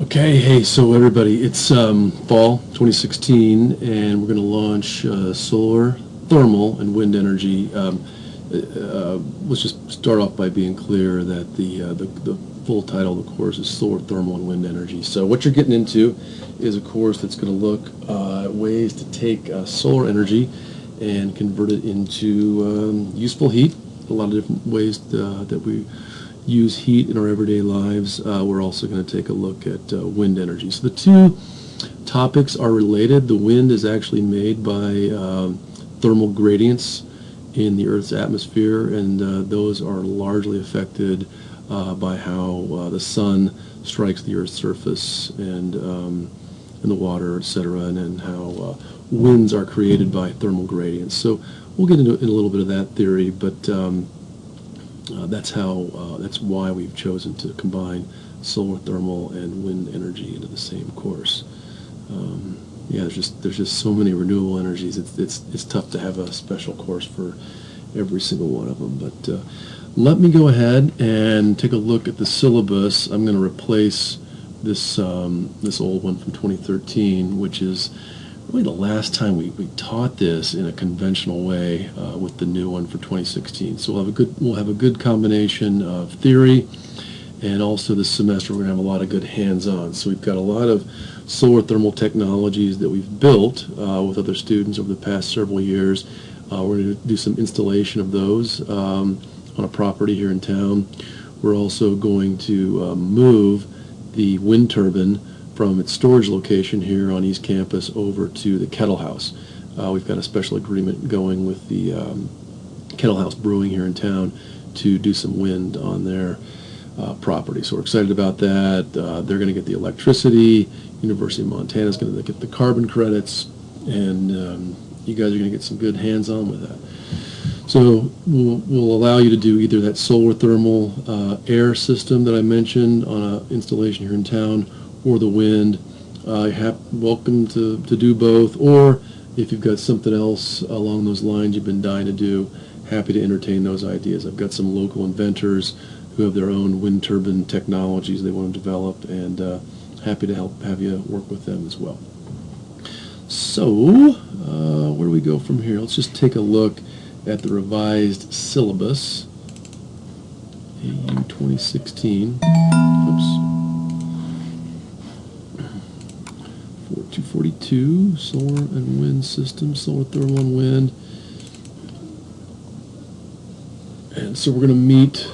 Okay, hey, so everybody, it's fall 2016, and we're going to launch solar, thermal, and wind energy. Let's just start off by being clear that the full title of the course is Solar, Thermal, and Wind Energy. So what you're getting into is a course that's going to look at ways to take solar energy and convert it into useful heat. A lot of different ways that we use heat in our everyday lives. We're also going to take a look at wind energy. So the two topics are related. The wind is actually made by thermal gradients in the Earth's atmosphere, and those are largely affected by how the sun strikes the Earth's surface and in the water, etc., and how winds are created by thermal gradients. So we'll get into a little bit of that theory, but that's why we've chosen to combine solar, thermal, and wind energy into the same course. Yeah, there's just so many renewable energies. It's tough to have a special course for every single one of them. But let me go ahead and take a look at the syllabus. I'm going to replace this old one from 2013, which is really the last time we taught this in a conventional way with the new one for 2016. So we'll have a good combination of theory, and also this semester we're going to have a lot of good hands-on. So we've got a lot of solar thermal technologies that we've built with other students over the past several years. We're going to do some installation of those on a property here in town. We're also going to move the wind turbine from its storage location here on East Campus over to the Kettle House. We've got a special agreement going with the Kettle House Brewing here in town to do some wind on their property. So we're excited about that. They're going to get the electricity. University of Montana is going to get the carbon credits, and you guys are going to get some good hands-on with that. So we'll allow you to do either that solar thermal air system that I mentioned on an installation here in town, or the wind. Welcome to do both, or if you've got something else along those lines you've been dying to do, happy to entertain those ideas. I've got some local inventors who have their own wind turbine technologies they want to develop, and happy to have you work with them as well. So where do we go from here? Let's just take a look at the revised syllabus, AU 2016. Oops. 242, solar and wind systems, solar, thermal, and wind. And so we're going to meet,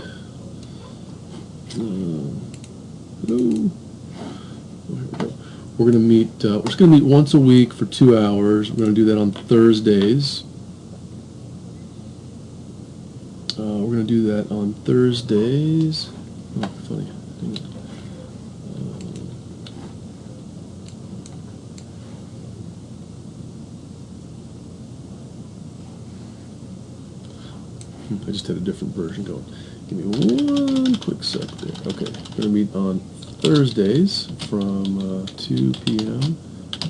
hello. Oh, here we go. We're going to meet, we're just going to meet once a week for 2 hours. We're going to do that on Thursdays. We're going to do that on Thursdays. Oh, funny. I just had a different version going. Give me one quick sec there. Okay, we're going to meet on Thursdays from 2 p.m.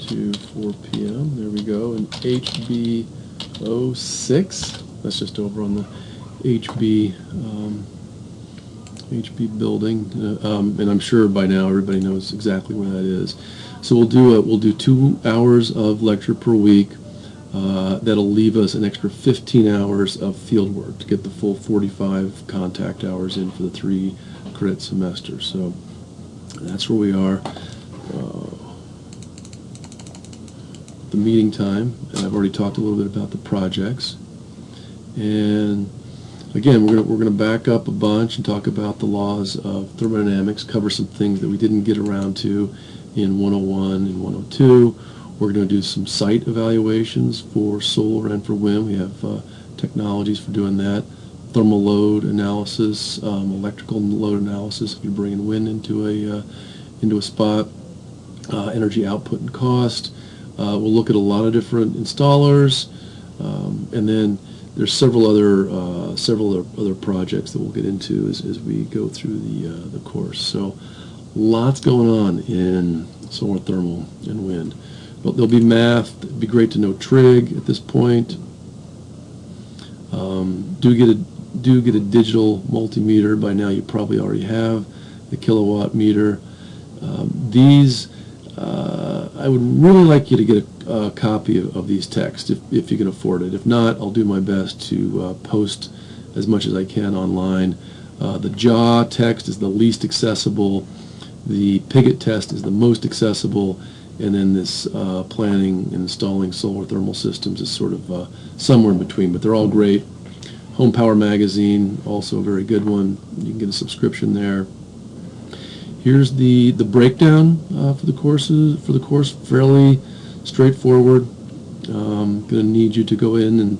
to 4 p.m. There we go. In HB 06. That's just over on the HB building, and I'm sure by now everybody knows exactly where that is. So we'll do 2 hours of lecture per week. That'll leave us an extra 15 hours of field work to get the full 45 contact hours in for the 3 credit semester. So that's where we are. The meeting time, and I've already talked a little bit about the projects. And again, we're going to back up a bunch and talk about the laws of thermodynamics, cover some things that we didn't get around to in 101 and 102. We're going to do some site evaluations for solar and for wind. We have technologies for doing that. Thermal load analysis, electrical load analysis if you're bringing wind into a spot, energy output and cost. We'll look at a lot of different installers, and then there's several other projects that we'll get into as we go through the course. So lots going on in solar, thermal, and wind. But there'll be math. It'd be great to know trig at this point. Do get a digital multimeter. By now you probably already have the kilowatt meter. These, I would really like you to get a copy of these texts if you can afford it. If not, I'll do my best to post as much as I can online. The JAW text is the least accessible. The Piggott test is the most accessible. And then this planning and installing solar thermal systems is sort of somewhere in between. But they're all great. Home Power Magazine, also a very good one. You can get a subscription there. Here's the breakdown for the courses. For the course, fairly straightforward. I'm going to need you to go in and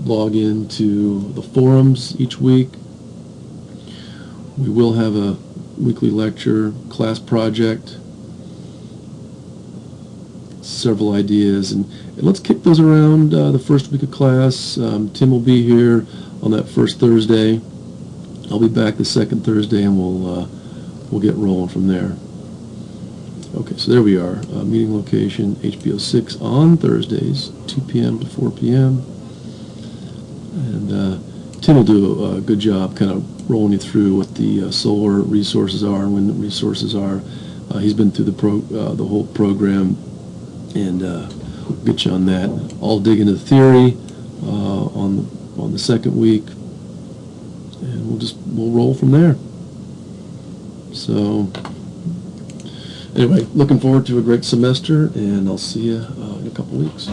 log into the forums each week. We will have a weekly lecture, class project, several ideas, and let's kick those around the first week of class. Tim will be here on that first Thursday. I'll be back the second Thursday, and we'll get rolling from there. Okay, so there we are. Meeting location, HBO 6 on Thursdays, 2 p.m. to 4 p.m. And Tim will do a good job kind of rolling you through what the solar resources are and wind resources are. He's been through the whole program, and we'll get you on that. I'll dig into the theory on the second week, and we'll roll from there. So anyway, looking forward to a great semester, and I'll see you in a couple weeks.